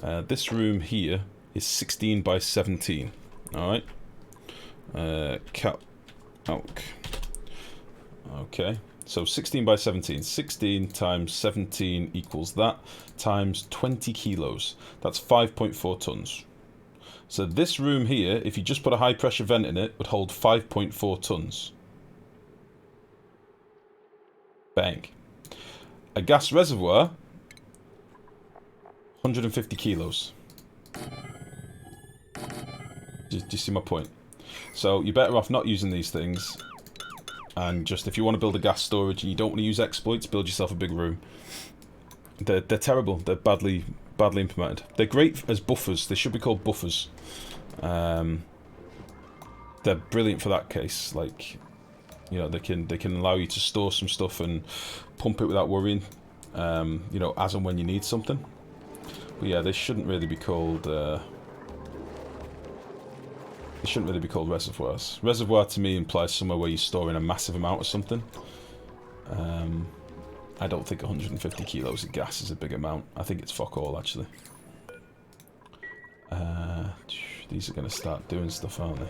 This room here is 16 by 17. Alright. Calc. Okay. So 16 by 17. 16 times 17 equals that, times 20 kilos. That's 5.4 tons. So this room here, if you just put a high pressure vent in it, would hold 5.4 tons. Bang. A gas reservoir, 150 kilos. Do you see my point? So you're better off not using these things, and just if you want to build a gas storage and you don't want to use exploits, build yourself a big room. They're terrible. They're badly implemented. They're great as buffers. They should be called buffers. They're brilliant for that case. Like, you know, they can allow you to store some stuff and pump it without worrying. You know, as and when you need something. But yeah, they shouldn't really be called. They shouldn't really be called reservoirs. Reservoir to me implies somewhere where you're storing a massive amount of something. I don't think 150 kilos of gas is a big amount. I think it's fuck all, actually. These are going to start doing stuff, aren't they?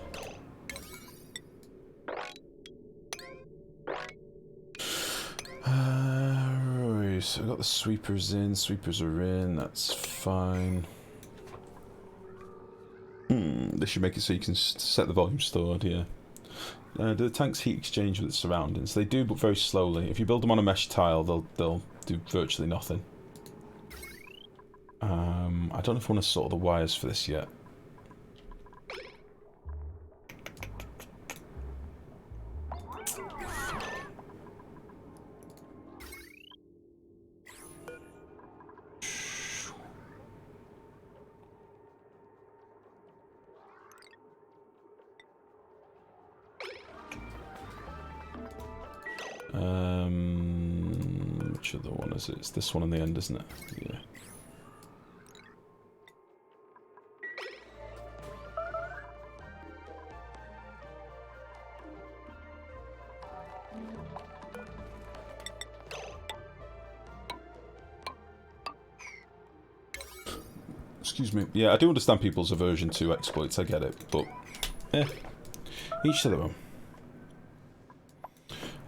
Right, so we've got the sweepers in. Sweepers are in. That's fine. They should make it so you can set the volume stored, yeah. Do the tanks heat exchange with its surroundings? They do, but very slowly. If you build them on a mesh tile, they'll do virtually nothing. I don't know if I want to sort the wires for this yet. Which other one is it? It's this one in the end, isn't it? Yeah. Excuse me. Yeah, I do understand people's aversion to exploits, I get it, but each to their own.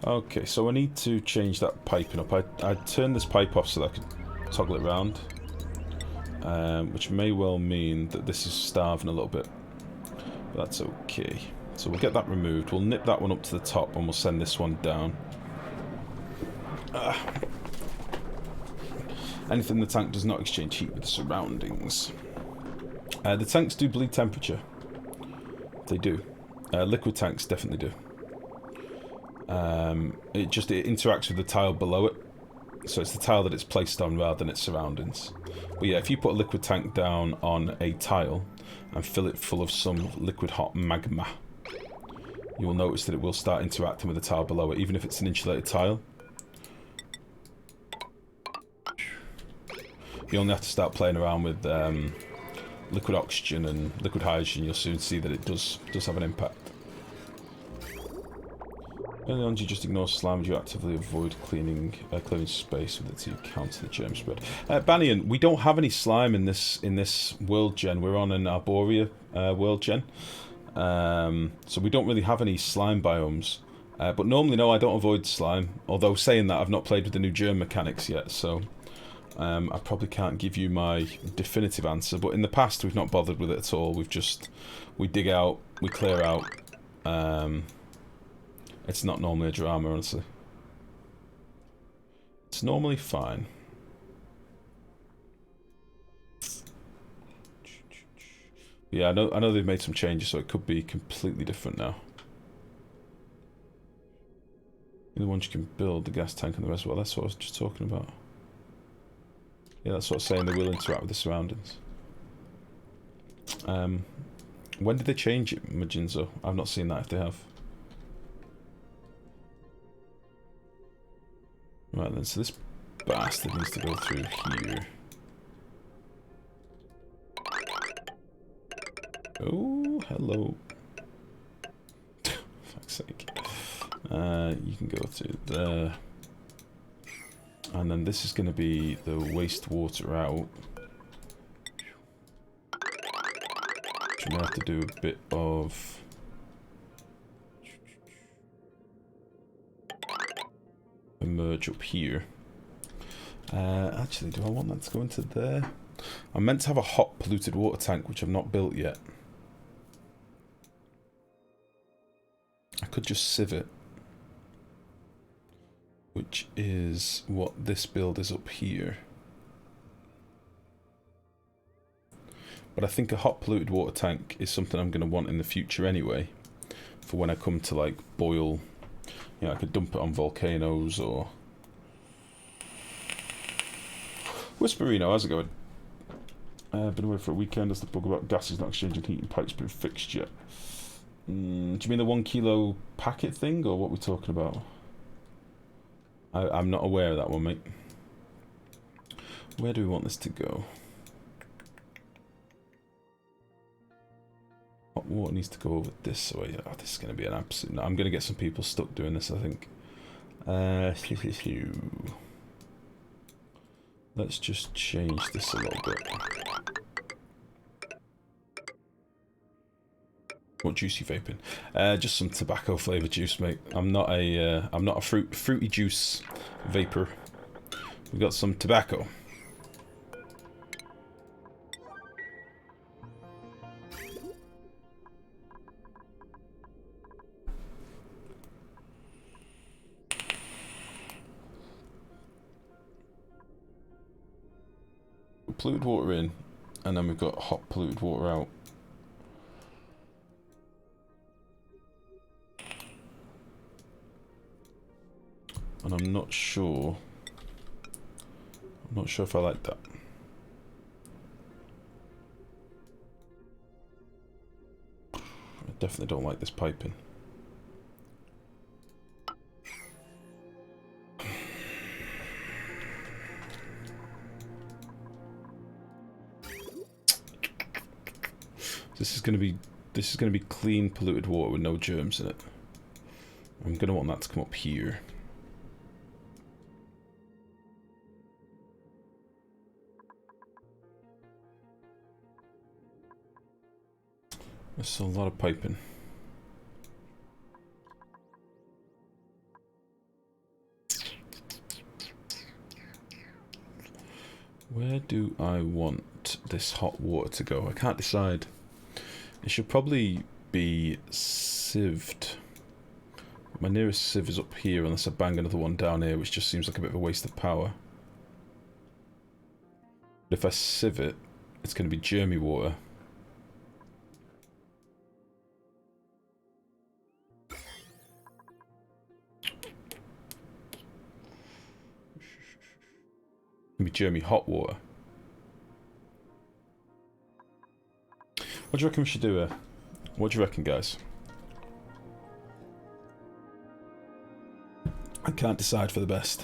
Okay, so I need to change that piping up. I turned this pipe off so that I could toggle it around, which may well mean that this is starving a little bit, but that's okay. So we'll get that removed. We'll nip that one up to the top and we'll send this one down. Anything in the tank does not exchange heat with the surroundings. The tanks do bleed temperature. They do. Liquid tanks definitely do. It interacts with the tile below it, so it's the tile that it's placed on rather than its surroundings. But yeah, if you put a liquid tank down on a tile and fill it full of some liquid hot magma, you will notice that it will start interacting with the tile below it, even if it's an insulated tile. You only have to start playing around with liquid oxygen and liquid hydrogen. You'll soon see that it does have an impact. Early on, you just ignore slime. You actively avoid clearing space with it to counter the germ spread. Banyan, we don't have any slime in this world gen. We're on an Arboria world gen, so we don't really have any slime biomes. But normally, no, I don't avoid slime. Although saying that, I've not played with the new germ mechanics yet, so I probably can't give you my definitive answer. But in the past, we've not bothered with it at all. We dig out, we clear out. It's not normally a drama, honestly. It's normally fine. Yeah, I know they've made some changes, so it could be completely different now. The ones you can build, the gas tank and the reservoir. That's what I was just talking about. Yeah, that's what I'm saying. They will interact with the surroundings. When did they change it, Majinzo? I've not seen that if they have. Right then, so this bastard needs to go through here. Oh, hello. Fuck's sake. You can go through there. And then this is going to be the wastewater out. which I may have to do a bit of... a merge up here. Actually, do I want that to go into there? I'm meant to have a hot polluted water tank, which I've not built yet. I could just sieve it, which is what this build is up here. But I think a hot polluted water tank is something I'm going to want in the future anyway, for when I come to like boil. You know, I could dump it on volcanoes or... Whisperino, how's it going? Been away for a weekend. As the bug about gases not exchanging heating pipes been fixed yet? Do you mean the 1 kilo packet thing, or what we're talking about? I'm not aware of that one, mate. Where do we want this to go? Hot water needs to go over this way. Oh, this is going to be an absolute... I'm going to get some people stuck doing this, I think. Let's just change this a little bit. What juice you vaping? Just some tobacco flavored juice, mate. I'm not a fruity juice vapor. We got some tobacco. Polluted water in, and then we've got hot polluted water out. And I'm not sure if I like that. I definitely don't like this piping. This is gonna be clean polluted water with no germs in it. I'm gonna want that to come up here. There's a lot of piping. Where do I want this hot water to go? I can't decide. It should probably be sieved. My nearest sieve is up here, unless I bang another one down here, which just seems like a bit of a waste of power. But if I sieve it, it's going to be germy water. It's going to be germy hot water. What do you reckon we should do here? What do you reckon, guys? I can't decide for the best.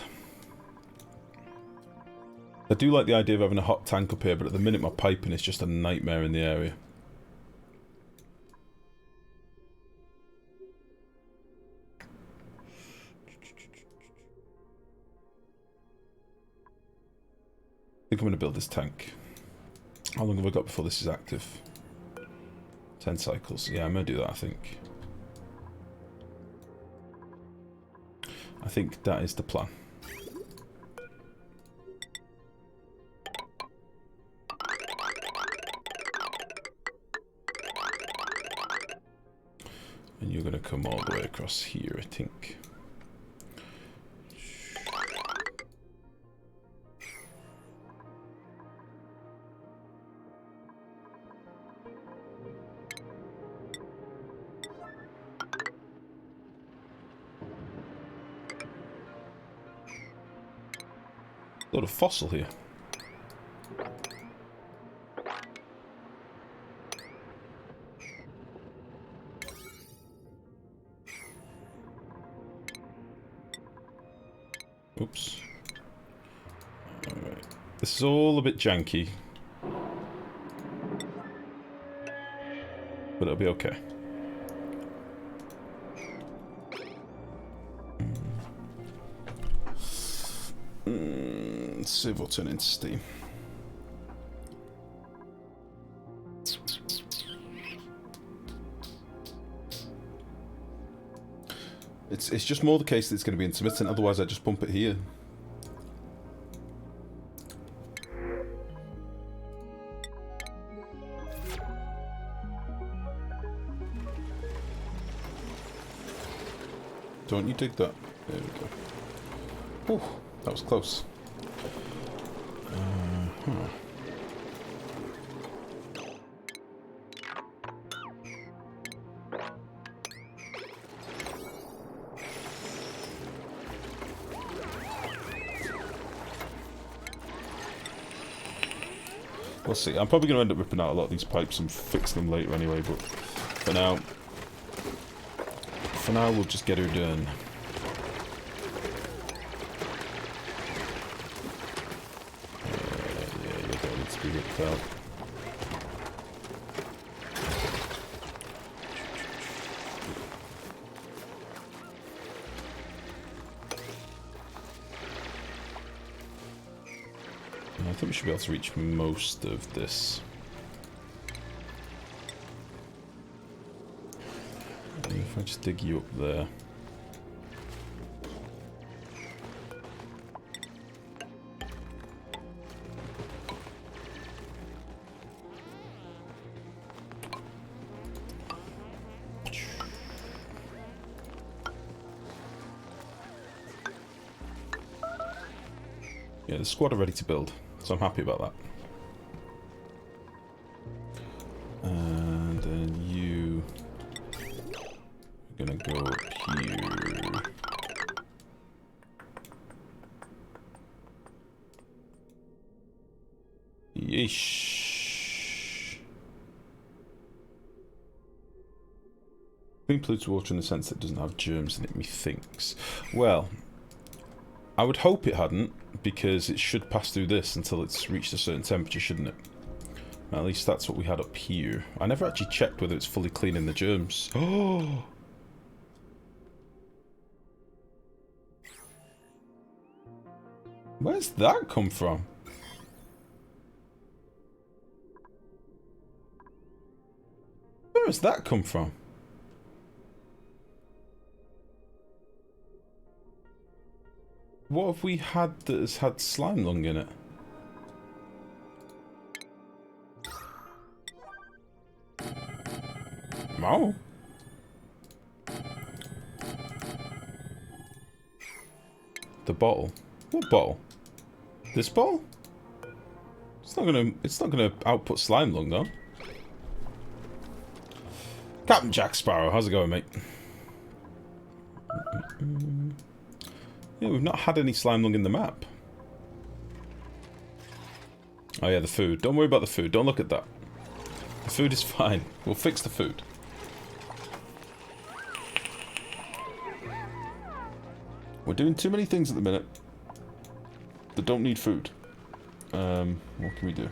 I do like the idea of having a hot tank up here, but at the minute my piping is just a nightmare in the area. I think I'm going to build this tank. How long have I got before this is active? 10 cycles. Yeah, I'm going to do that, I think. I think that is the plan. And you're going to come all the way across here, I think. A lot of fossil here. Oops. Alright. This is all a bit janky. But it'll be okay. Let's see what's turn into steam. It's just more the case that it's going to be intermittent, otherwise I just pump it here. Don't you dig that? There we go. Oh, that was close. We'll see. I'm probably going to end up ripping out a lot of these pipes and fix them later anyway, but for now we'll just get her done. Yeah, you don't need to be ripped out. I think we should be able to reach most of this. If I just dig you up there. Yeah, the squad are ready to build, so I'm happy about that. And then you are gonna go up here. Yeesh. Clean polluted water in the sense that it doesn't have germs in it, methinks. Well, I would hope it hadn't, because it should pass through this until it's reached a certain temperature, shouldn't it? At least that's what we had up here. I never actually checked whether it's fully cleaning the germs. Oh! Where's that come from? Where has that come from? What have we had that has had slime lung in it? Oh. The bottle. What bottle? This bottle? It's not gonna output slime lung though. Captain Jack Sparrow, how's it going, mate? Yeah, we've not had any slime lung in the map. Oh yeah, the food. Don't worry about the food. Don't look at that. The food is fine. We'll fix the food. We're doing too many things at the minute that don't need food. What can we do?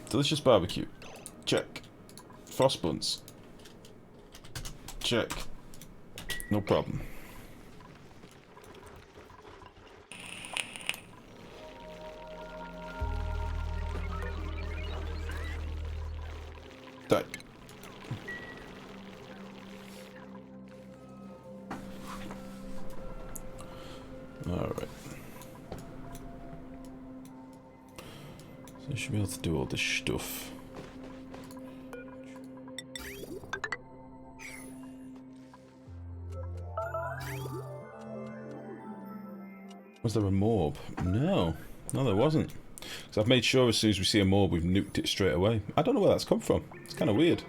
Delicious barbecue. Check. Frost buns. Check. No problem. Die. Alright. So I should be able to do all this stuff. Was there a morb? No. No, there wasn't. Because I've made sure as soon as we see a morb, we've nuked it straight away. I don't know where that's come from. It's kind of weird.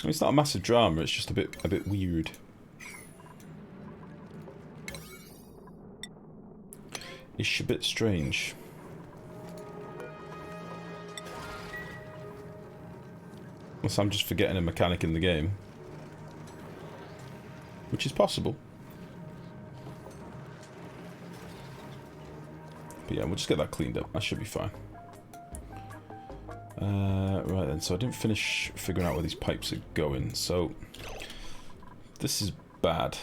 I mean, it's not a massive drama, it's just a bit weird. It's a bit strange. Unless I'm just forgetting a mechanic in the game. Which is possible. But yeah, we'll just get that cleaned up. That should be fine. Right then, so I didn't finish figuring out where these pipes are going. So, this is bad.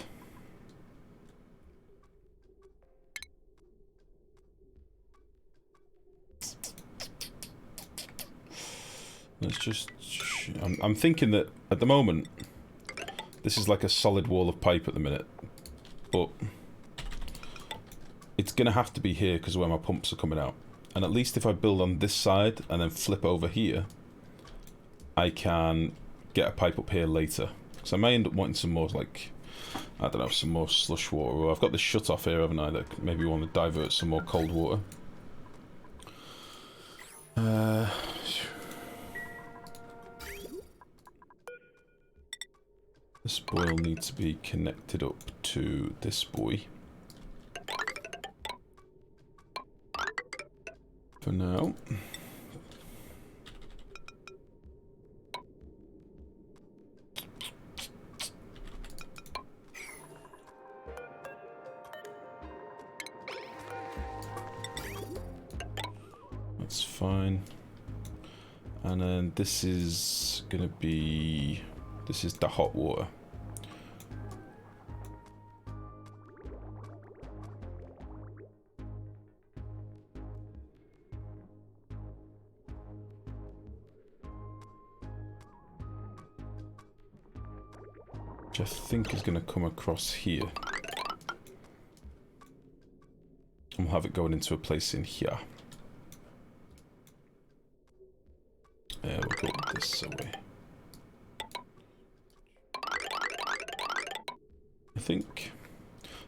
Let's just... I'm thinking that at the moment, this is like a solid wall of pipe at the minute, but it's going to have to be here because of where my pumps are coming out. And at least if I build on this side and then flip over here, I can get a pipe up here later. So I may end up wanting some more, like, I don't know, some more slush water. Or I've got this shut off here, haven't I, that maybe want to divert some more cold water. This boy will need to be connected up to this boy. For now. That's fine. And then this is gonna be... This is the hot water. Which I think is going to come across here. And we'll have it going into a place in here. Yeah, we'll go this way. I think.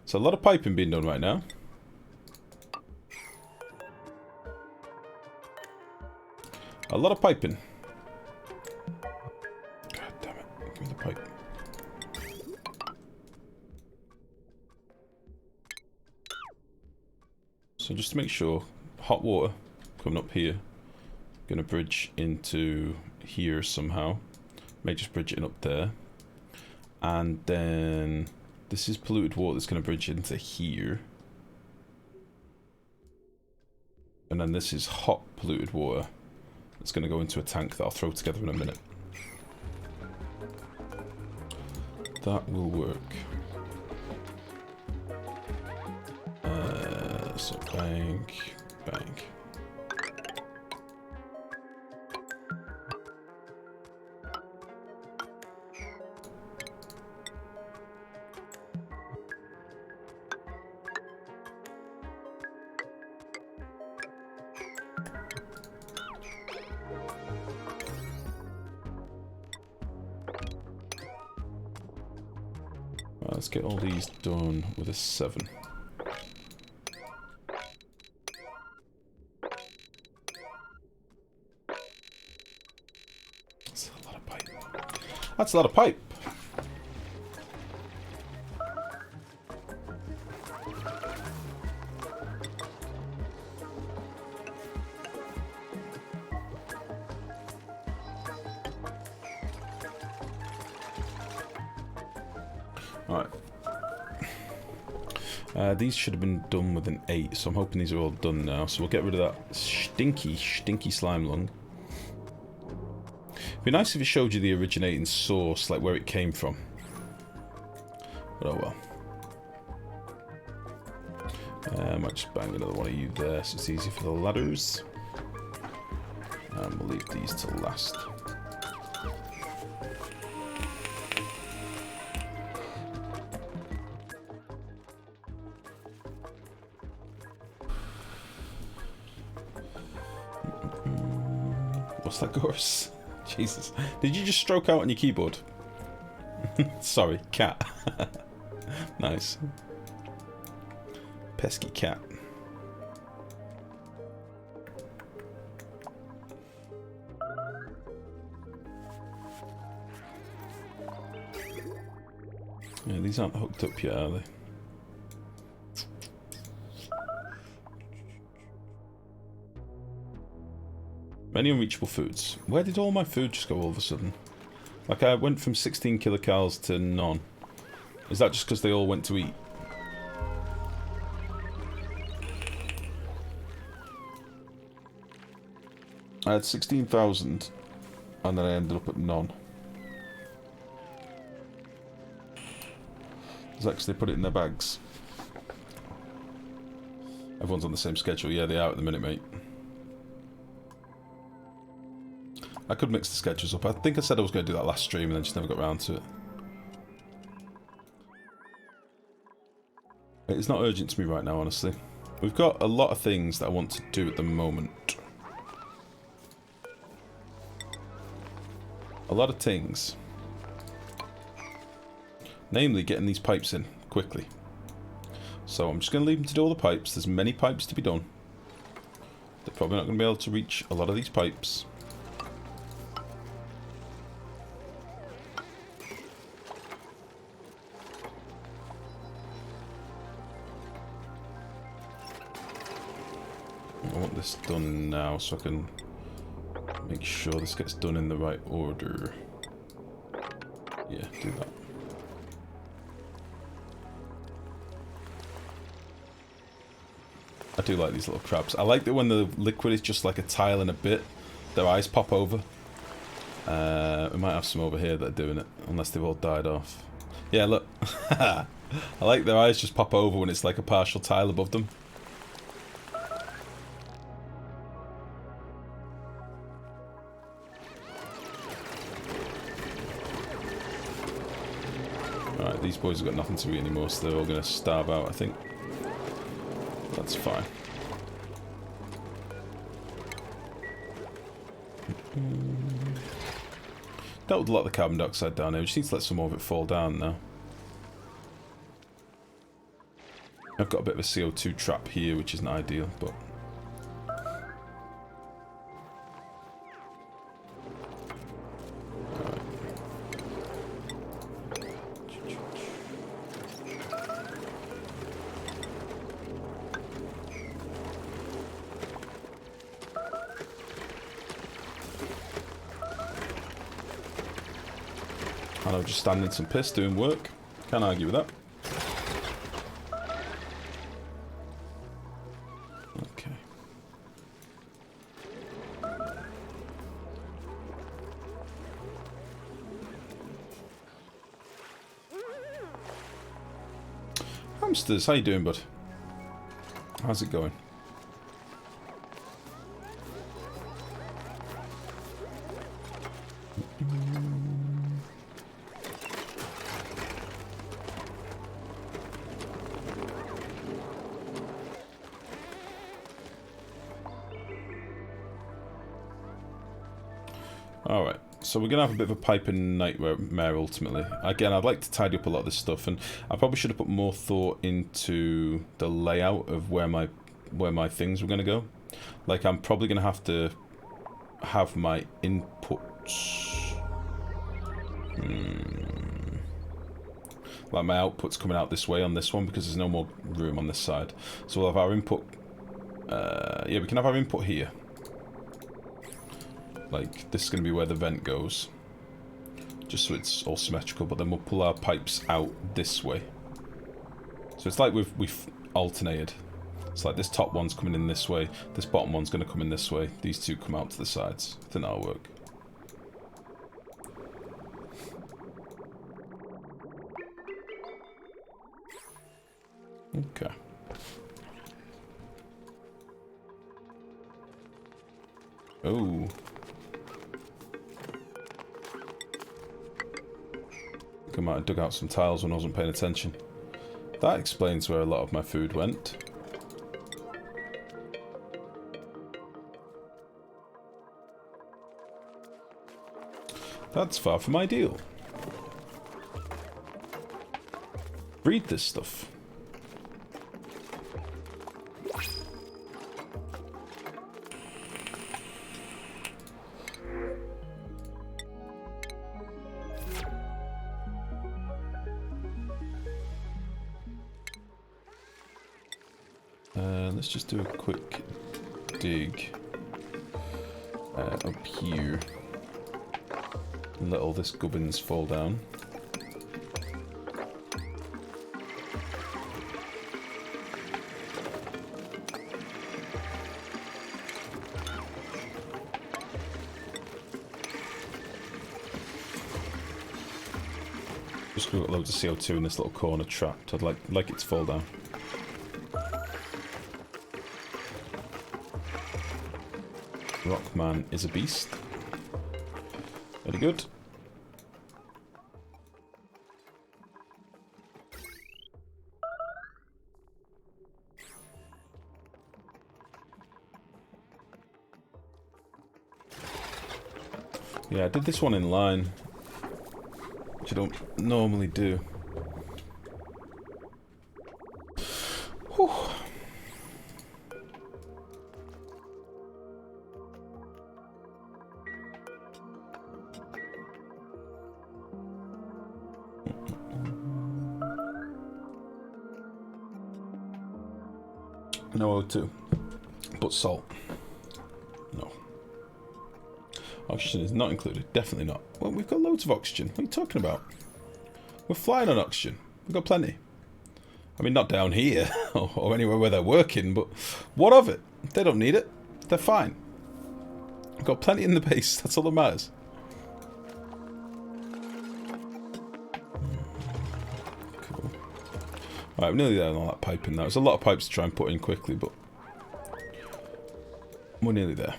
There's a lot of piping being done right now. A lot of piping. God damn it. Give me the pipe. So just to make sure, hot water coming up here. Gonna bridge into here somehow. May just bridge it up there. And then this is polluted water that's gonna bridge into here. And then this is hot polluted water that's gonna go into a tank that I'll throw together in a minute. That will work. So bank, bank. Let's get all these done with a 7. That's a lot of pipe. That's a lot of pipe. Alright. These should have been done with an 8, so I'm hoping these are all done now. So we'll get rid of that stinky slime lung. It'd be nice if it showed you the originating source, like where it came from. But oh well. I might just bang another one of you there, so it's easy for the ladders. And we'll leave these to last. What's that, Gorse? Jesus. Did you just stroke out on your keyboard? Sorry, cat. Nice. Pesky cat. Yeah, these aren't hooked up yet, are they? Many unreachable foods. Where did all my food just go all of a sudden? Like, I went from 16 kilocalories to none. Is that just because they all went to eat? I had 16,000 and then I ended up at none. Is that because they put it in their bags? Everyone's on the same schedule. Yeah, they are at the minute, mate. I could mix the schedules up. I think I said I was going to do that last stream and then just never got around to it. It's not urgent to me right now, honestly. We've got a lot of things that I want to do at the moment. A lot of things. Namely, getting these pipes in quickly. So I'm just going to leave them to do all the pipes. There's many pipes to be done. They're probably not going to be able to reach a lot of these pipes. I want this done now so I can make sure this gets done in the right order. Yeah, do that. I do like these little crabs. I like that when the liquid is just like a tile in a bit, their eyes pop over. We might have some over here that are doing it, unless they've all died off. Yeah, look. I like their eyes just pop over when it's like a partial tile above them. Alright, these boys have got nothing to eat anymore, so they're all going to starve out, I think. That's fine. Dealt with a lot of the carbon dioxide down here. We just need to let some more of it fall down now. I've got a bit of a CO2 trap here, which isn't ideal, but... I know, just standing some piss doing work. Can't argue with that. Okay. Hamsters, how you doing, bud? How's it going? Alright, so we're going to have a bit of a piping nightmare ultimately. Again, I'd like to tidy up a lot of this stuff, and I probably should have put more thought into the layout of where my things were going to go. Like, I'm probably going to have my inputs... Like, my output's coming out this way on this one, because there's no more room on this side. So we'll have our input... yeah, we can have our input here. Like, this is going to be where the vent goes. Just so it's all symmetrical, but then we'll pull our pipes out this way. So it's like we've alternated. It's like this top one's coming in this way, this bottom one's going to come in this way. These two come out to the sides. I think that'll work. Okay. Oh. I might have dug out some tiles when I wasn't paying attention. That explains where a lot of my food went. That's far from ideal. Breed this stuff. Let's just do a quick dig up here and let all this gubbins fall down. Just got loads of CO2 in this little corner trapped. I'd like it to fall down. Rockman is a beast. Very good. Yeah, I did this one in line, which I don't normally do. Whew. No O2, but salt. No. Oxygen is not included. Definitely not. Well, we've got loads of oxygen. What are you talking about? We're flying on oxygen. We've got plenty. I mean, not down here or anywhere where they're working, but what of it? They don't need it. They're fine. We've got plenty in the base. That's all that matters. Cool. Alright, I'm nearly there on all that piping now. There's a lot of pipes to try and put in quickly, but we're nearly there.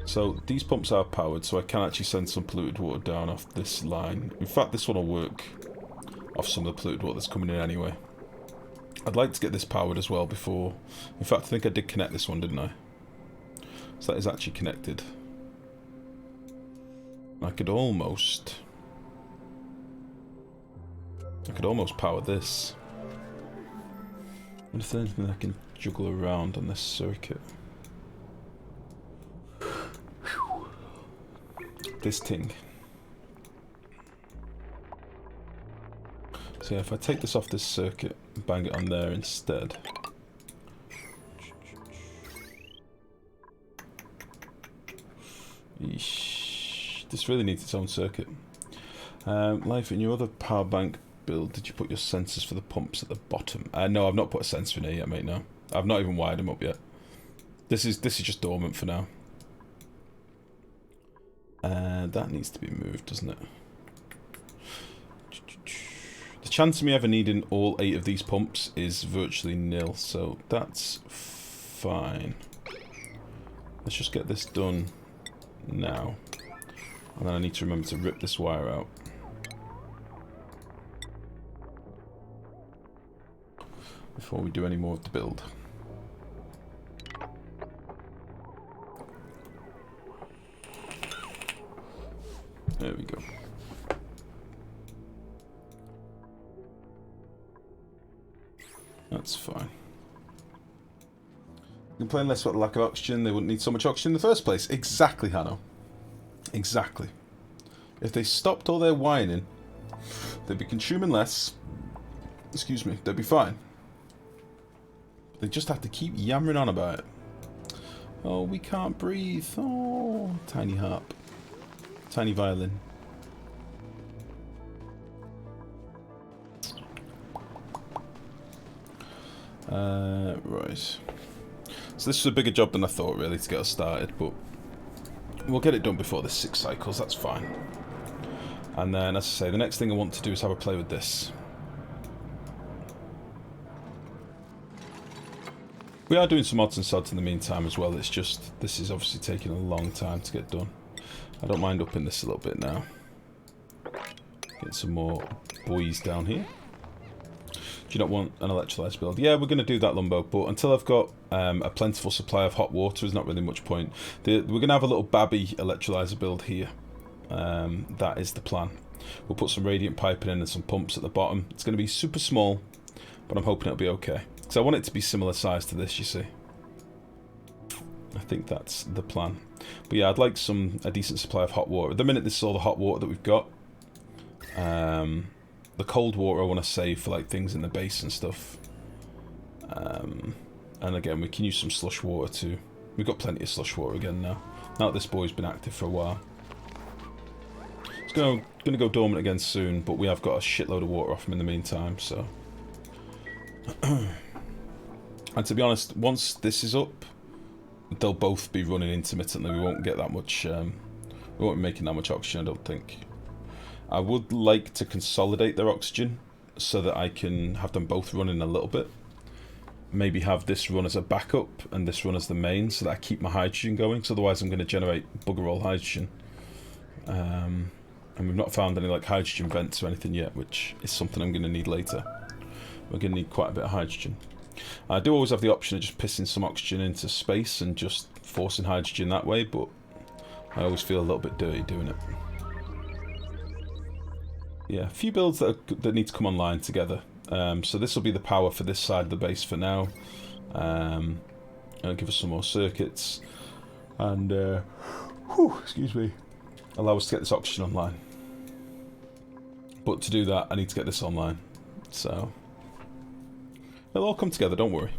So these pumps are powered, so I can actually send some polluted water down off this line. In fact, this one will work off some of the polluted water that's coming in anyway. I'd like to get this powered as well before... In fact, I think I did connect this one, didn't I? So that is actually connected. I could almost power this. What if there's anything I can juggle around on this circuit? This thing. So yeah, if I take this off this circuit and bang it on there instead. Eesh. This really needs its own circuit. Life, in your other power bank build, did you put your sensors for the pumps at the bottom? No, I've not put a sensor in here yet, mate, no. I've not even wired them up yet. This is just dormant for now. That needs to be moved, doesn't it? The chance of me ever needing all 8 of these pumps is virtually nil, so that's fine. Let's just get this done now. And then I need to remember to rip this wire out. Before we do any more of the build. There we go. That's fine. Complain less about the lack of oxygen. They wouldn't need so much oxygen in the first place. Exactly, Hanno. Exactly. If they stopped all their whining, they'd be consuming less. Excuse me. They'd be fine. They just have to keep yammering on about it. Oh, we can't breathe. Oh, tiny harp. Tiny violin. Right. So this was a bigger job than I thought, really, to get us started, but we'll get it done before the 6 cycles, that's fine. And then, as I say, the next thing I want to do is have a play with this. We are doing some odds and sods in the meantime as well, it's just, this is obviously taking a long time to get done. I don't mind upping this a little bit now. Get some more boys down here. Do you not want an electrolyzer build? Yeah, we're going to do that, Lumbo, but until I've got a plentiful supply of hot water, there's not really much point. We're going to have a little babby electrolyzer build here. That is the plan. We'll put some radiant piping in and some pumps at the bottom. It's going to be super small, but I'm hoping it'll be okay. Because I want it to be similar size to this, you see. I think that's the plan. But yeah, I'd like a decent supply of hot water. At the minute, this is all the hot water that we've got. The cold water I want to save for like things in the base and stuff. And again, we can use some slush water too. We've got plenty of slush water again now. Now that this boy's been active for a while. It's going to go dormant again soon, but we have got a shitload of water off him in the meantime, so. And to be honest, once this is up, they'll both be running intermittently. We won't get that much We won't be making that much oxygen, I don't think. I would like to consolidate their oxygen so that I can have them both running a little bit. Maybe have this run as a backup and this run as the main so that I keep my hydrogen going, because otherwise I'm going to generate bugger all hydrogen. And we've not found any like hydrogen vents or anything yet, which is something I'm going to need later. We're going to need quite a bit of hydrogen. I do always have the option of just pissing some oxygen into space and just forcing hydrogen that way, but I always feel a little bit dirty doing it. Yeah, a few builds that need to come online together. So this will be the power for this side of the base for now. It'll give us some more circuits. And, excuse me, allow us to get this oxygen online. But to do that, I need to get this online. So, it'll all come together, don't worry.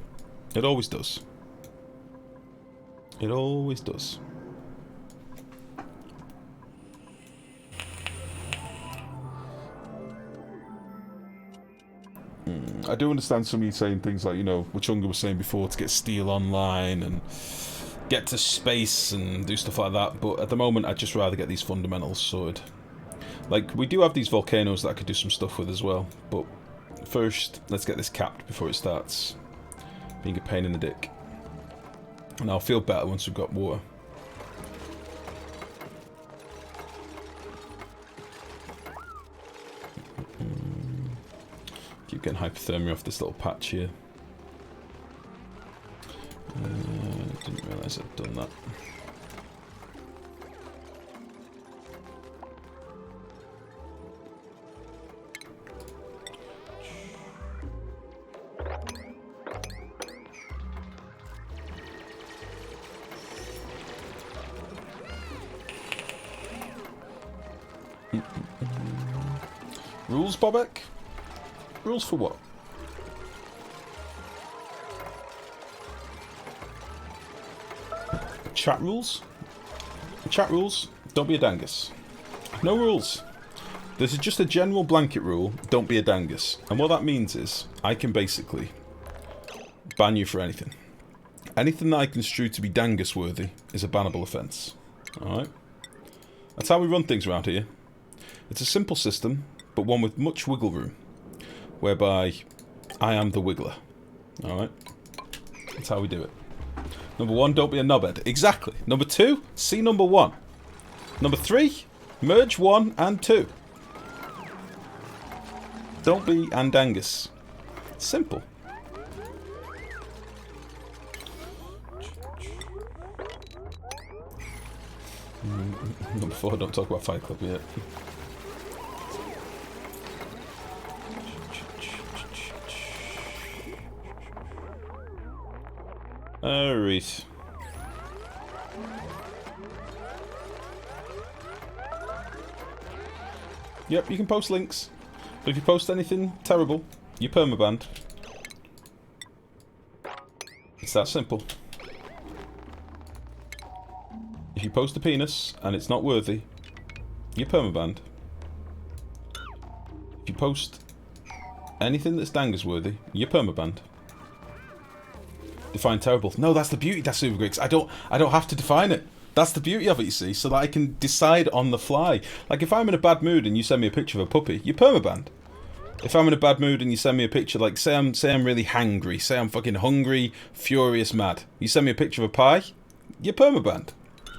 It always does. It always does. I do understand some of you saying things like, you know, which Unga was saying before, to get steel online and get to space and do stuff like that, but at the moment I'd just rather get these fundamentals sorted. Like, we do have these volcanoes that I could do some stuff with as well, but first, let's get this capped before it starts being a pain in the dick. And I'll feel better once we've got water. Keep getting hypothermia off this little patch here. Didn't realise I'd done that. Rules, Bobek? Rules for what? Chat rules? Chat rules? Don't be a dangus. No rules. This is just a general blanket rule, don't be a dangus. And what that means is, I can basically ban you for anything. Anything that I construe to be dangus worthy is a bannable offence. Alright? That's how we run things around here. It's a simple system, but one with much wiggle room. Whereby I am the wiggler. Alright? That's how we do it. Number 1, don't be a knobhead. Exactly. Number 2, see number 1. Number 3, merge 1 and 2. Don't be Andangus. Simple. Number 4, don't talk about Fight Club yet. Alright. Yep, you can post links. But if you post anything terrible, you're permabanned. It's that simple. If you post a penis and it's not worthy, you're permabanned. If you post anything that's dangus worthy, you're permabanned. Define terrible. No, that's the beauty, that's Super Griggs. I don't have to define it. That's the beauty of it, you see, so that I can decide on the fly. Like, if I'm in a bad mood and you send me a picture of a puppy, you're permabanned. If I'm in a bad mood and you send me a picture, like, say I'm really hangry, say I'm fucking hungry, furious, mad. You send me a picture of a pie, you're permabanned.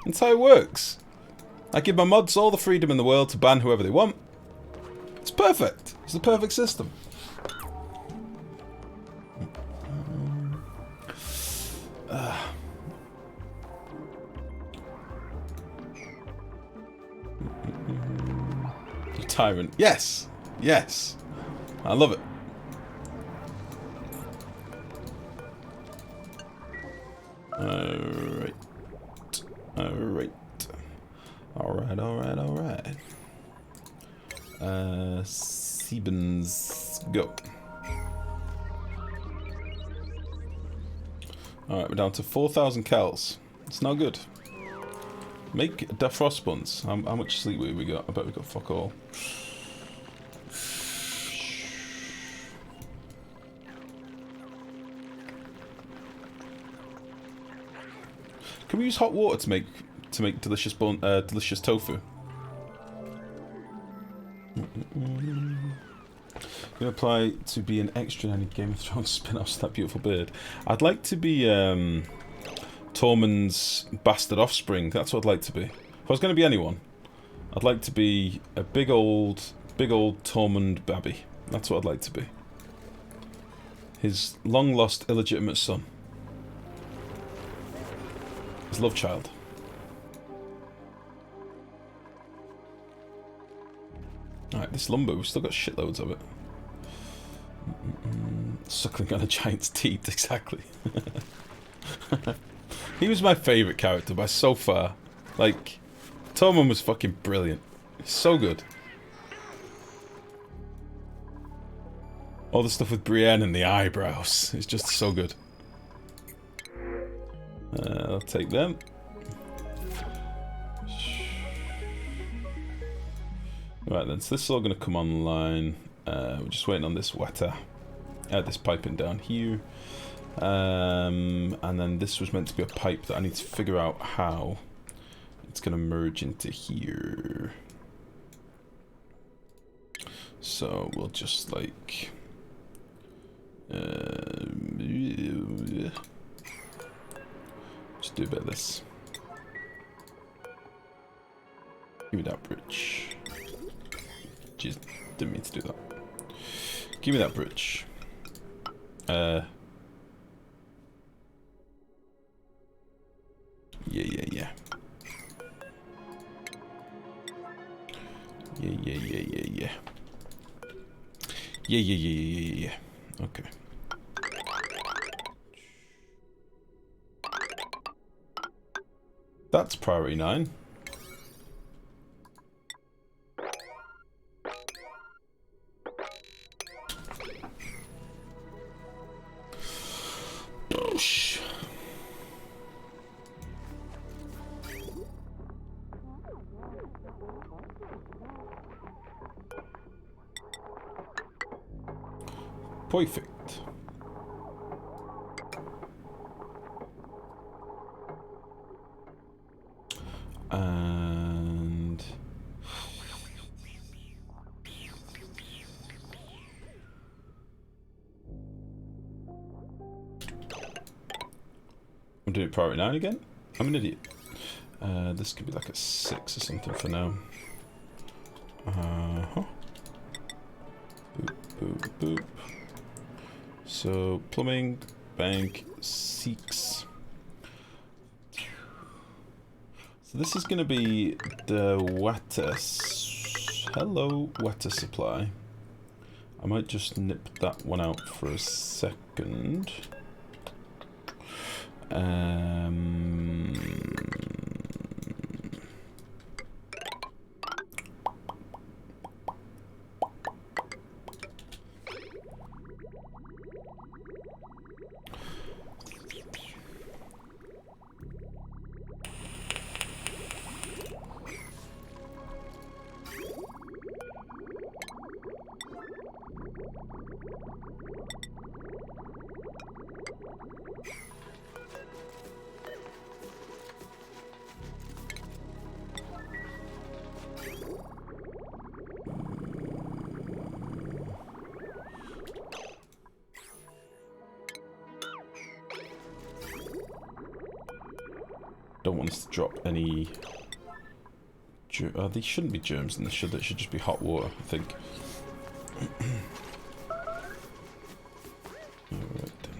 That's how it works. I give my mods all the freedom in the world to ban whoever they want. It's perfect. It's the perfect system. Tyrant. Yes. Yes. I love it. Alright. Alright. Alright, alright, alright. Sebens, go. Alright, we're down to 4,000 cals. It's not good. Make defrost buns. How much sleep have we got? I bet we got fuck all. Can we use hot water to make to make delicious delicious tofu. Can apply to be an extra in any Game of Thrones spin-offs. That beautiful beard. I'd like to be Tormund's bastard offspring. That's what I'd like to be. If I was going to be anyone, I'd like to be a big old Tormund babby. That's what I'd like to be. His long-lost illegitimate son. His love child. Alright, this lumber, we've still got shitloads of it. Suckling on a giant's teeth, exactly. He was my favourite character by so far. Like, Tormund was fucking brilliant. He's so good. All the stuff with Brienne and the eyebrows. It's just so good. I'll take them. Right then, so this is all going to come online. We're just waiting on this wetter. This piping down here. And then this was meant to be a pipe that I need to figure out how it's going to merge into here. So we'll just like... just do a bit of this. Give me that bridge. Jeez, didn't mean to do that. Give me that bridge. Yeah. Yeah. Yeah. Okay. That's priority 9. Boosh. Perfect. And I'm doing it priority 9 again? I'm an idiot. This could be like a 6 or something for now. Boop, boop, boop. So, plumbing, bank, 6. So this is going to be the water. Hello, water supply. I might just nip that one out for a second. Don't want us to drop any... these shouldn't be germs in this, should they? It should just be hot water, I think. Alright then.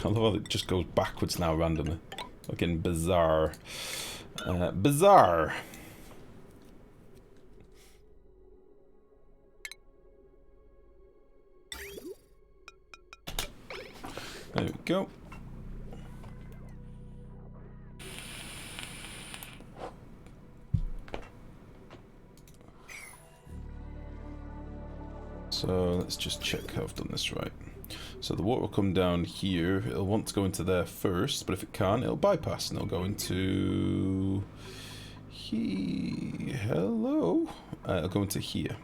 I love how it just goes backwards now randomly. Fucking bizarre. Bizarre! There we go. So let's just check how I've done this right. So the water will come down here. It'll want to go into there first, but if it can't, it'll bypass and it'll go into... Hello? It'll go into here.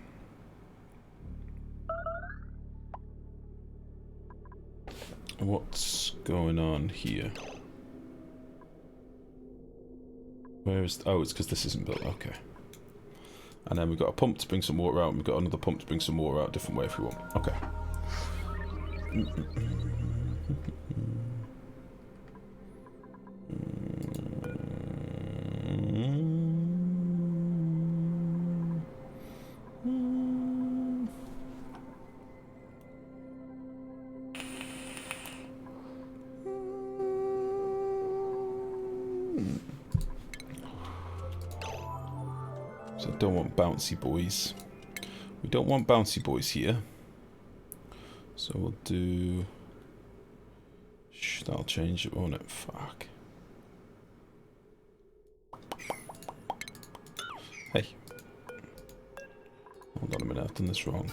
What's going on here? Where is... Oh, it's because this isn't built. Okay. And then we've got a pump to bring some water out, and we've got another pump to bring some water out, different way if we want. Okay. So I don't want bouncy boys. We don't want bouncy boys here. So we'll do... Shh, that'll change it, won't it? Fuck. Hey. Hold on a minute, I've done this wrong.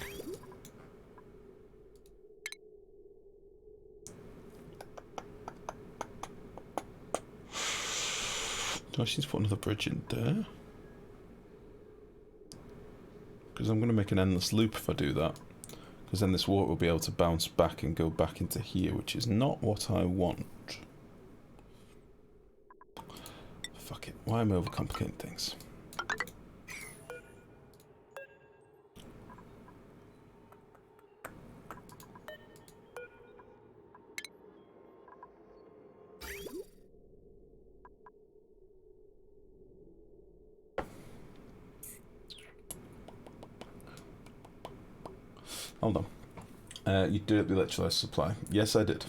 Do I just need to put another bridge in there? Because I'm going to make an endless loop if I do that. Because then this water will be able to bounce back and go back into here, which is not what I want. Fuck it. Why am I overcomplicating things? Hold on. You did the electrolyzer supply. Yes, I did.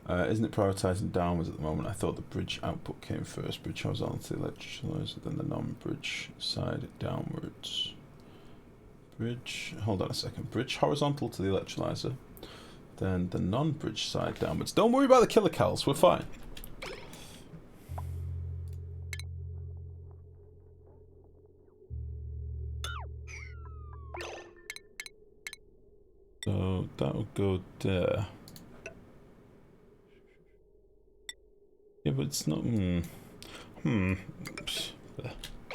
Isn't it prioritising downwards at the moment? I thought the bridge output came first. Bridge horizontal to the electrolyzer, then the non-bridge side downwards. Bridge... Hold on a second. Bridge horizontal to the electrolyzer, then the non-bridge side downwards. Don't worry about the kilocalories. We're fine. So that'll go there. Yeah, but it's not.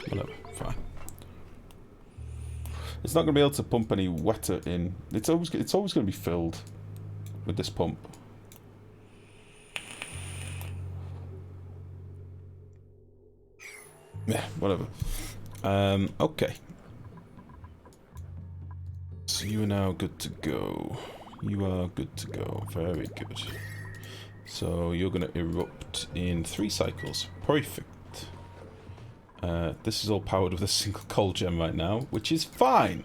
Whatever. Fine. It's not going to be able to pump any wetter in. It's always going to be filled with this pump. Yeah, whatever. Okay. So you are now good to go. You are good to go. Very good. So you're going to erupt in 3 cycles. Perfect. This is all powered with a single coal gem right now, which is fine.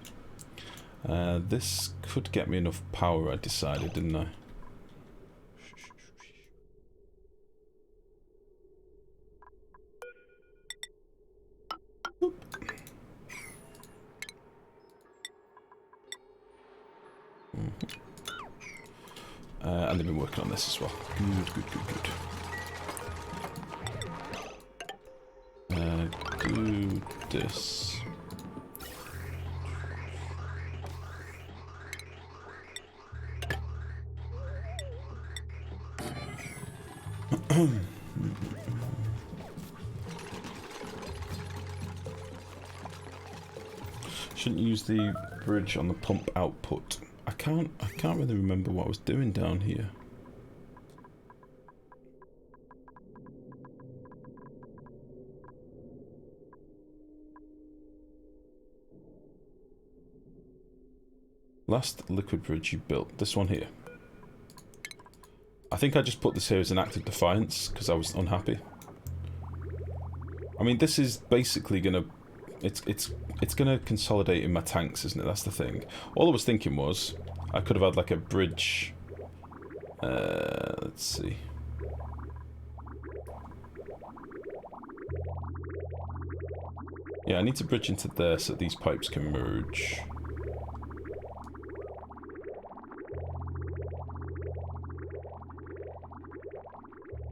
This could get me enough power, I decided, didn't I? And they've been working on this as well. Good. Do this. Shouldn't use the bridge on the pump output. I can't really remember what I was doing down here. Last liquid bridge you built, this one here. I think I just put this here as an act of defiance because I was unhappy. I mean, this is basically gonna, it's gonna consolidate in my tanks, isn't it? That's the thing. All I was thinking was I could have had like a bridge. Let's see. Yeah, I need to bridge into there so these pipes can merge.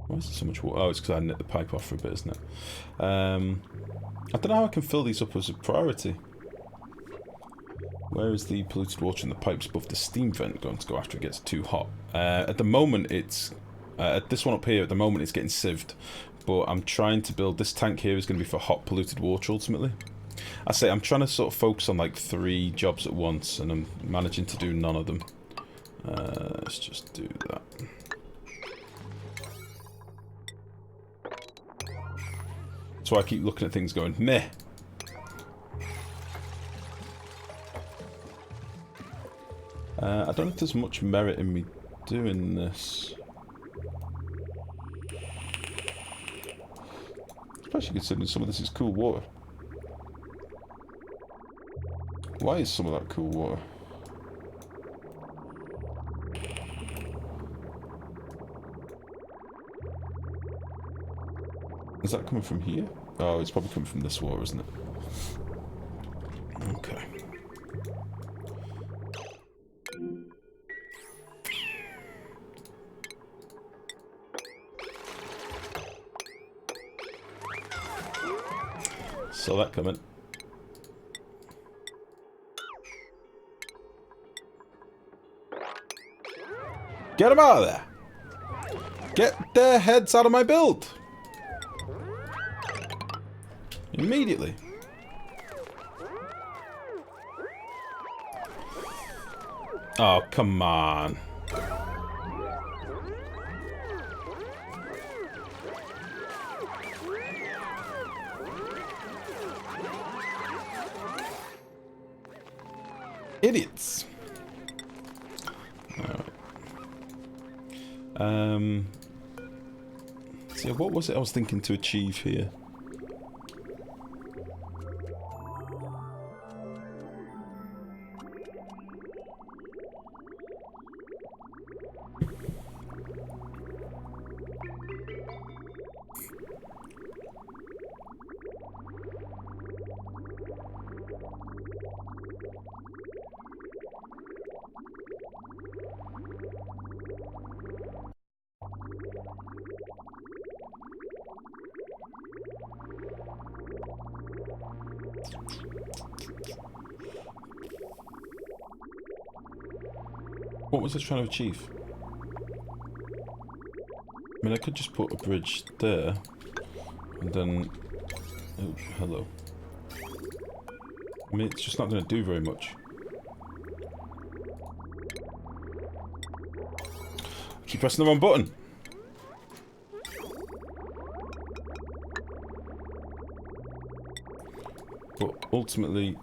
Why is there so much water? Oh, it's because I knit the pipe off for a bit, isn't it? I don't know how I can fill these up as a priority. Where is the polluted water in the pipes above the steam vent going to go after it gets too hot? At the moment, it's... at this one up here, at the moment, it's getting sieved. But I'm trying to build... This tank here is going to be for hot polluted water, ultimately. I say, I'm trying to sort of focus on, like, 3 jobs at once, and I'm managing to do none of them. Let's just do that. That's why I keep looking at things going, meh. I don't know if there's much merit in me doing this. Especially considering some of this is cool water. Why is some of that cool water? Is that coming from here? Oh, it's probably coming from this water, isn't it? Okay. Saw that coming. Get them out of there! Get their heads out of my build! Immediately. Oh, come on. Idiots. Alright. So what was it I was thinking to achieve here? What was I trying to achieve? I mean, I could just put a bridge there, and then... Oh, hello. I mean, it's just not going to do very much. I keep pressing the wrong button. But ultimately...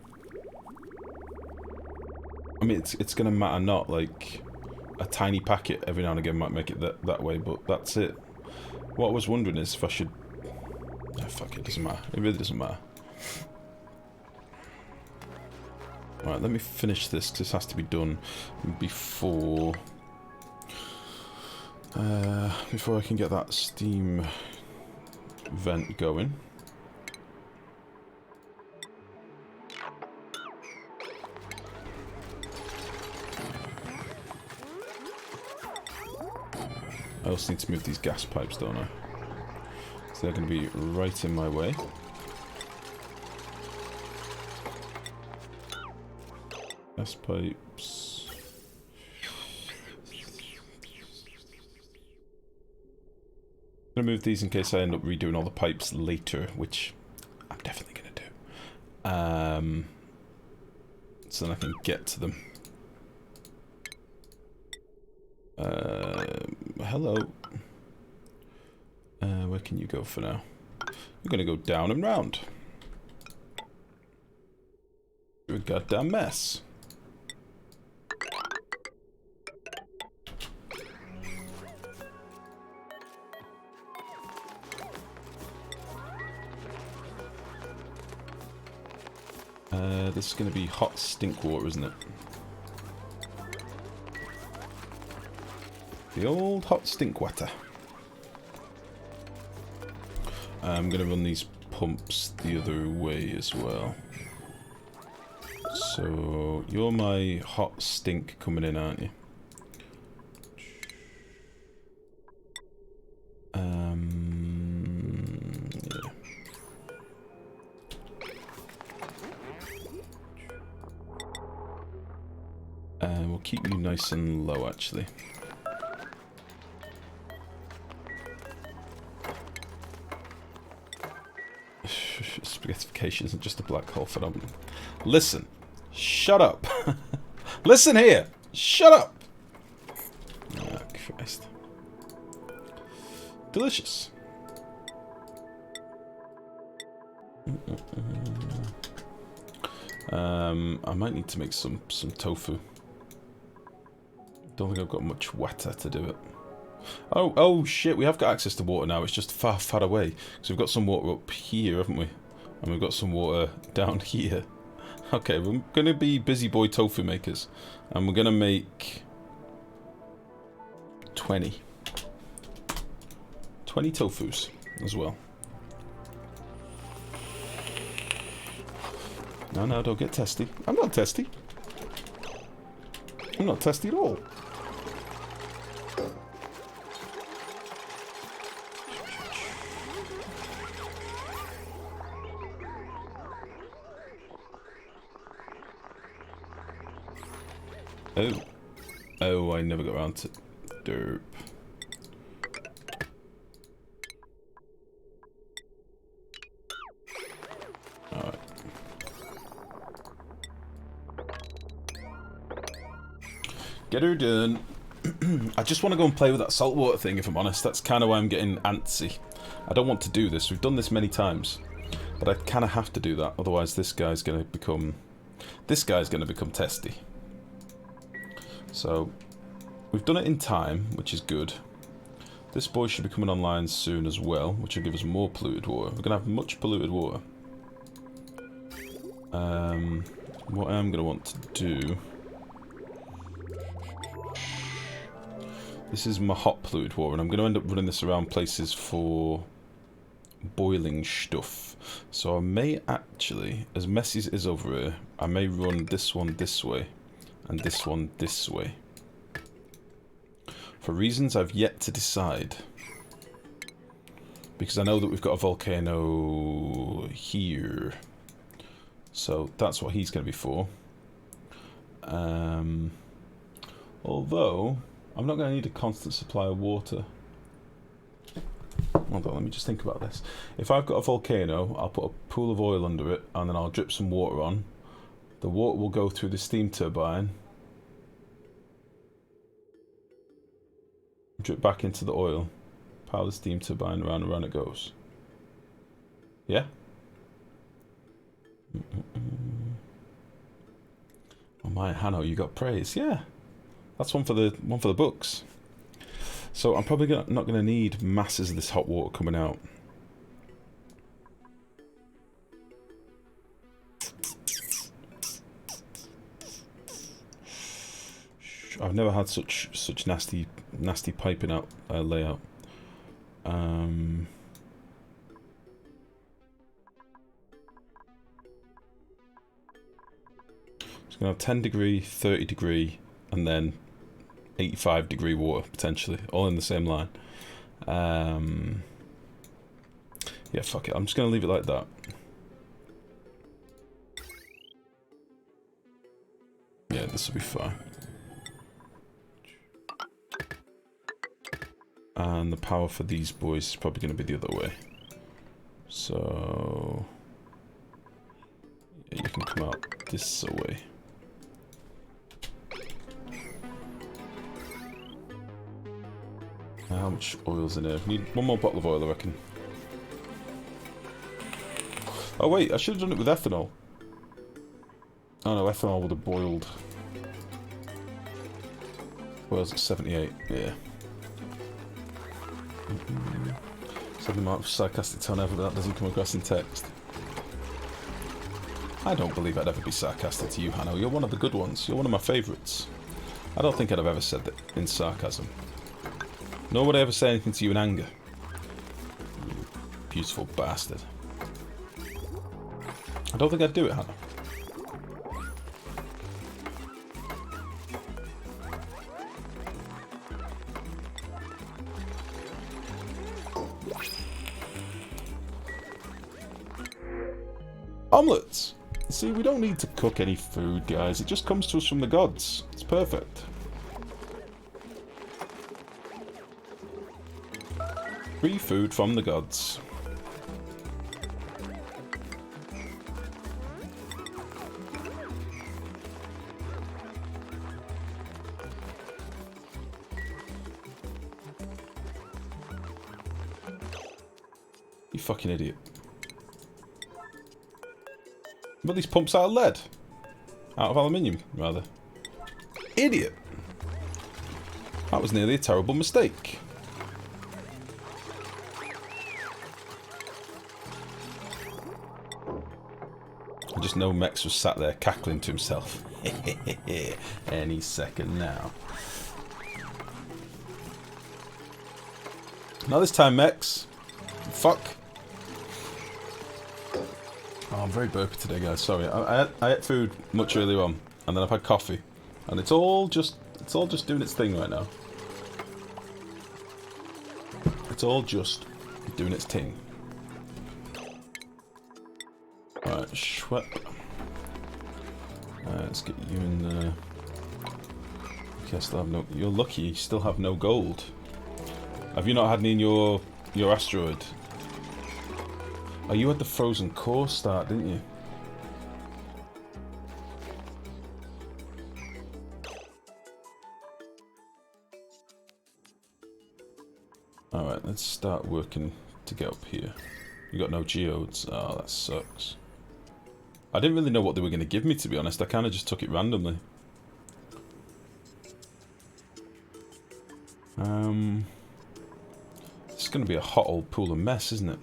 I mean, it's going to matter not, like, a tiny packet every now and again might make it that way, but that's it. What I was wondering is if I should... Oh, fuck it, doesn't matter. It really doesn't matter. Alright, let me finish this, because this has to be done before... before I can get that steam vent going. I also need to move these gas pipes, don't I? So they're going to be right in my way. Gas pipes. I'm going to move these in case I end up redoing all the pipes later, which I'm definitely going to do. So then I can get to them. Hello. Where can you go for now? You're gonna go down and round. You're a goddamn mess. This is gonna be hot stink water, isn't it? The old hot stink water. I'm going to run these pumps the other way as well. So, you're my hot stink coming in, aren't you? Yeah. We'll keep you nice and low, actually. Spaghettification isn't just a black hole phenomenon. Listen. Shut up. Listen here. Shut up. Oh, Christ. Delicious. I might need to make some tofu. Don't think I've got much water to do it. Oh shit, we have got access to water now, it's just far away. So we've got some water up here, haven't we? And we've got some water down here. Okay, we're gonna be busy boy tofu makers. And we're gonna make 20 tofus as well. No, don't get testy. I'm not testy. I'm not testy at all. Oh, I never got around to derp. Alright. Get her done. I just want to go and play with that saltwater thing, if I'm honest. That's kind of why I'm getting antsy. I don't want to do this. We've done this many times. But I kind of have to do that. Otherwise this guy's going to become... testy. So, we've done it in time, which is good. This boy should be coming online soon as well, which will give us more polluted water. We're going to have much polluted water. What I'm going to want to do... This is my hot polluted water, and I'm going to end up running this around places for boiling stuff. So I may actually, as messy as it is over here, I may run this one this way, and this one this way. For reasons I've yet to decide. Because I know that we've got a volcano here. So that's what he's going to be for. Although, I'm not going to need a constant supply of water. Hold on, let me just think about this. If I've got a volcano, I'll put a pool of oil under it, and then I'll drip some water on. The water will go through the steam turbine. Drip back into the oil. Power the steam turbine, round and round it goes. Yeah? Oh my, Hanno, you got praise. Yeah. That's one for the books. So I'm probably not going to need masses of this hot water coming out. I've never had such nasty piping out layout. It's gonna have 10 degree, 30 degree, and then 85 degree water potentially, all in the same line. Yeah, fuck it. I'm just gonna leave it like that. Yeah, this will be fine. And the power for these boys is probably going to be the other way. So... yeah, you can come out this way. How much oil's in here? Need one more bottle of oil, I reckon. Oh wait, I should have done it with ethanol. Oh no, ethanol would have boiled. Boils at 78, yeah. Said the most sarcastic tone ever, but that doesn't come across in text. I don't believe I'd ever be sarcastic to you, Hanno. You're one of the good ones. You're one of my favourites. I don't think I'd have ever said that in sarcasm. Nor would I ever say anything to you in anger. You beautiful bastard. I don't think I'd do it, Hanno. Omelets! See, we don't need to cook any food, guys. It just comes to us from the gods. It's perfect. Free food from the gods. You fucking idiot. But these pumps out of lead. Out of aluminium, rather. Idiot! That was nearly a terrible mistake. I just know Mex was sat there cackling to himself. Any second now. Not this time, Mex. Fuck. Oh, I'm very burpy today, guys. Sorry. I ate food much earlier on, and then I've had coffee, and it's all just doing its thing right now. It's all just doing its thing. Right, Schwepp. Let's get you in there. Okay, I still have no. You're lucky. You still have no gold. Have you not had any in your asteroid? Oh, you had the frozen core start, didn't you? Alright, let's start working to get up here. You got no geodes. Oh, that sucks. I didn't really know what they were going to give me, to be honest. I kind of just took it randomly. It's going to be a hot old pool of mess, isn't it?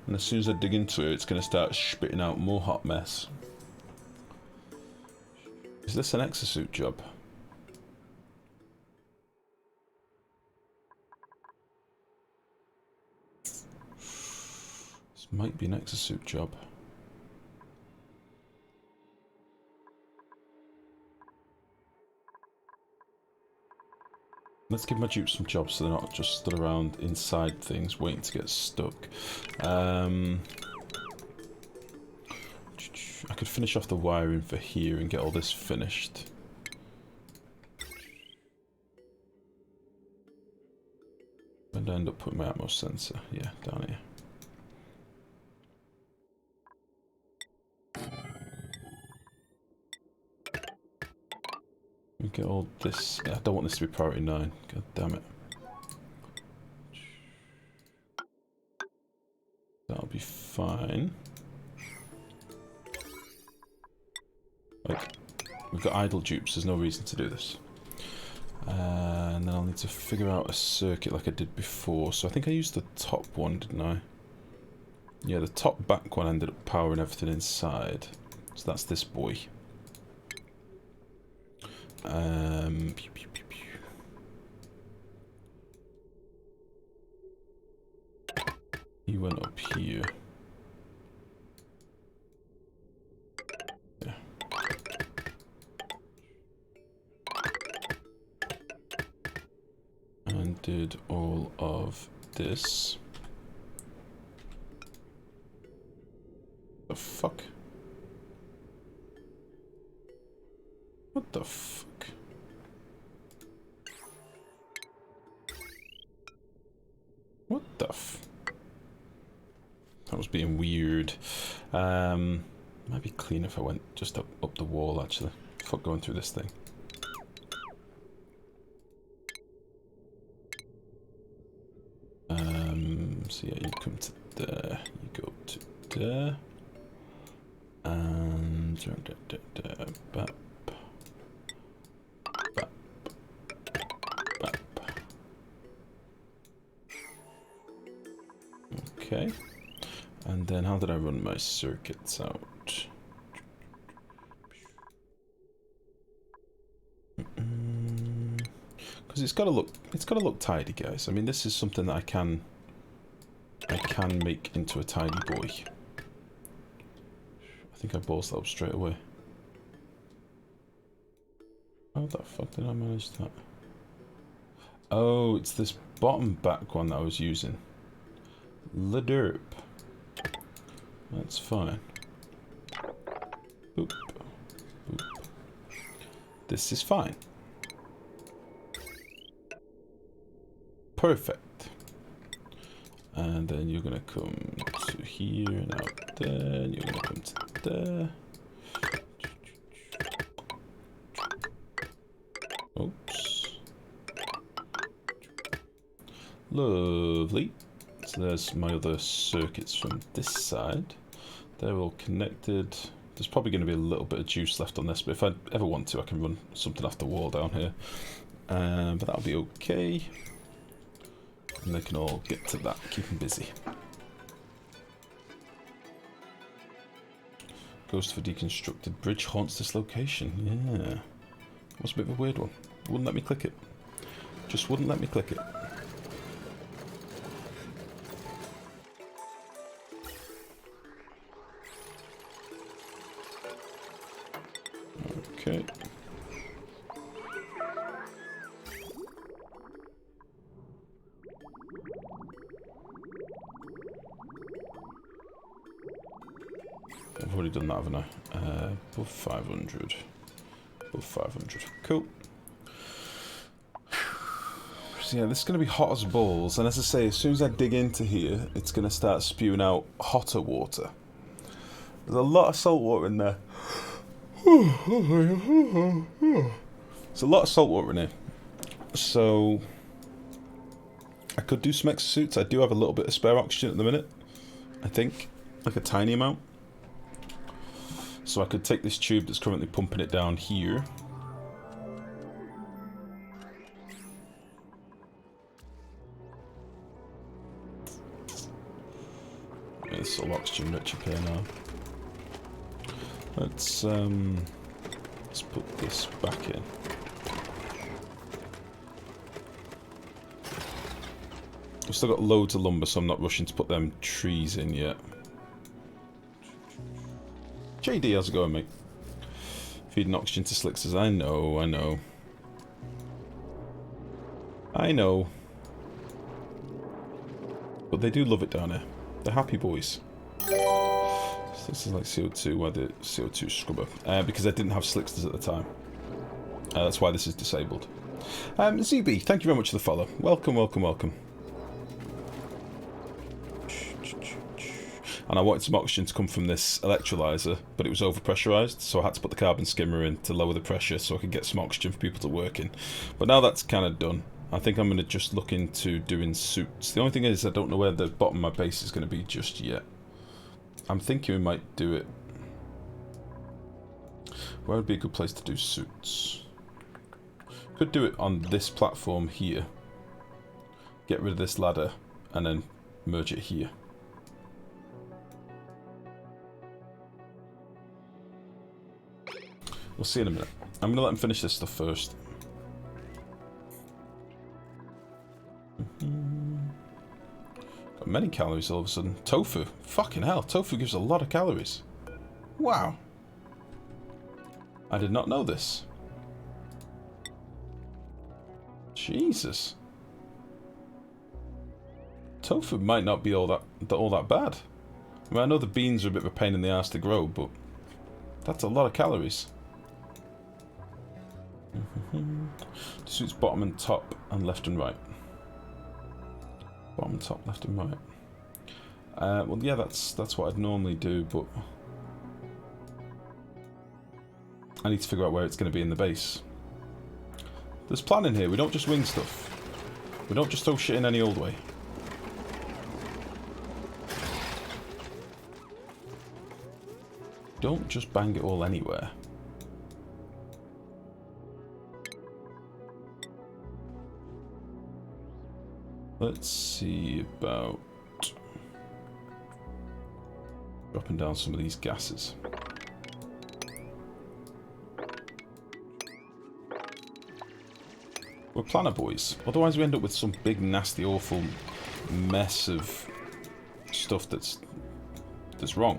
And as soon as I dig into it, it's going to start spitting out more hot mess. Is this an exosuit job? This might be an exosuit job. Let's give my dupes some jobs so they're not just stood around inside things waiting to get stuck. I could finish off the wiring for here and get all this finished. Where did I end up putting my Atmos sensor? Yeah, down here. Get all this. I don't want this to be priority 9. God damn it. That'll be fine. Like, we've got idle dupes, there's no reason to do this. And then I'll need to figure out a circuit like I did before. So I think I used the top one, didn't I? Yeah, the top back one ended up powering everything inside. So that's this boy. Pew, pew, pew, pew. He went up here. Yeah. And did all of this. The fuck? What the fuck? What the f... That was being weird. Might be clean if I went just up the wall, actually. Fuck going through this thing. So yeah, you come to there, you go to there. And... Bap. Bap. Bap. Okay. And then how did I run my circuits out? Because it's got to look tidy, guys. I mean, this is something that I can make into a tidy boy. I think I balls that up straight away. How the fuck did I manage that? Oh, it's this bottom back one that I was using. Le derp. That's fine. Boop. Boop. This is fine. Perfect. And then you're gonna come to here and out there, and you're gonna come to there. Oops. Lovely. So there's my other circuits from this side. They're all connected. There's probably going to be a little bit of juice left on this, but if I ever want to, I can run something off the wall down here. But that'll be okay. And they can all get to that, keep them busy. Ghost for deconstructed bridge haunts this location. Yeah. Was a bit of a weird one. Wouldn't let me click it. Just wouldn't let me click it. Okay. I've already done that, haven't I? Above 500. Above 500. Cool. So yeah, this is going to be hot as balls, and as I say, as soon as I dig into here, it's going to start spewing out hotter water. There's a lot of salt water in there. There's a lot of salt water in here. So I could do some exosuits. I do have a little bit of spare oxygen at the minute, I think. Like a tiny amount. So I could take this tube that's currently pumping it down here. Yeah, it's all oxygen rich up here now. Let's put this back in. I've still got loads of lumber, so I'm not rushing to put them trees in yet. JD, how's it going, mate? Feeding oxygen to slicksters. I know, I know. I know. But they do love it down here. They're happy boys. So this is like CO2, why the CO2 scrubber? Because I didn't have slicksters at the time. That's why this is disabled. ZB, thank you very much for the follow. Welcome, welcome, welcome. And I wanted some oxygen to come from this electrolyzer, but it was overpressurized, so I had to put the carbon skimmer in to lower the pressure so I could get some oxygen for people to work in. But now that's kind of done. I think I'm going to just look into doing suits. The only thing is I don't know where the bottom of my base is going to be just yet. I'm thinking we might do it... Where would be a good place to do suits? Could do it on this platform here. Get rid of this ladder and then merge it here. We'll see in a minute. I'm going to let him finish this stuff first. Got many calories all of a sudden. Tofu. Fucking hell. Tofu gives a lot of calories. Wow. I did not know this. Jesus. Tofu might not be all that bad. I mean, I know the beans are a bit of a pain in the ass to grow, but that's a lot of calories. Suits bottom and top and left and right. Bottom and top, left and right. Well, yeah, that's what I'd normally do, but I need to figure out where it's going to be in the base. There's planning here. We don't just wing stuff. We don't just throw shit in any old way. Don't just bang it all anywhere. Let's see about dropping down some of these gases. We're planner boys. Otherwise we end up with some big, nasty, awful mess of stuff that's wrong.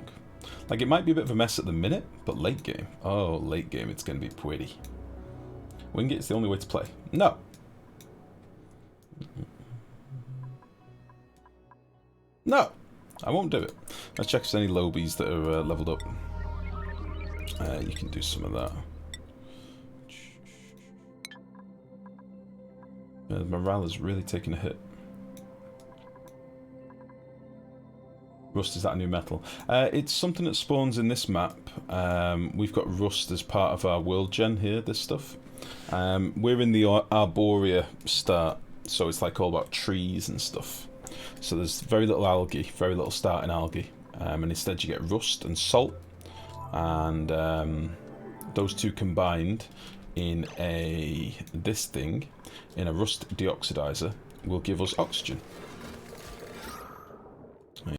Like, it might be a bit of a mess at the minute, but late game. Oh, late game, it's going to be pretty. Wing it's the only way to play. No. No, I won't do it. Let's check if there's any lobies that are leveled up. You can do some of that. The morale is really taking a hit. Rust, is that a new metal? It's something that spawns in this map. We've got rust as part of our world gen here, this stuff. We're in the Arboria start, so it's like all about trees and stuff. So there's very little algae, very little starting algae, and instead you get rust and salt, and those two combined in this thing, in a rust deoxidizer, will give us oxygen.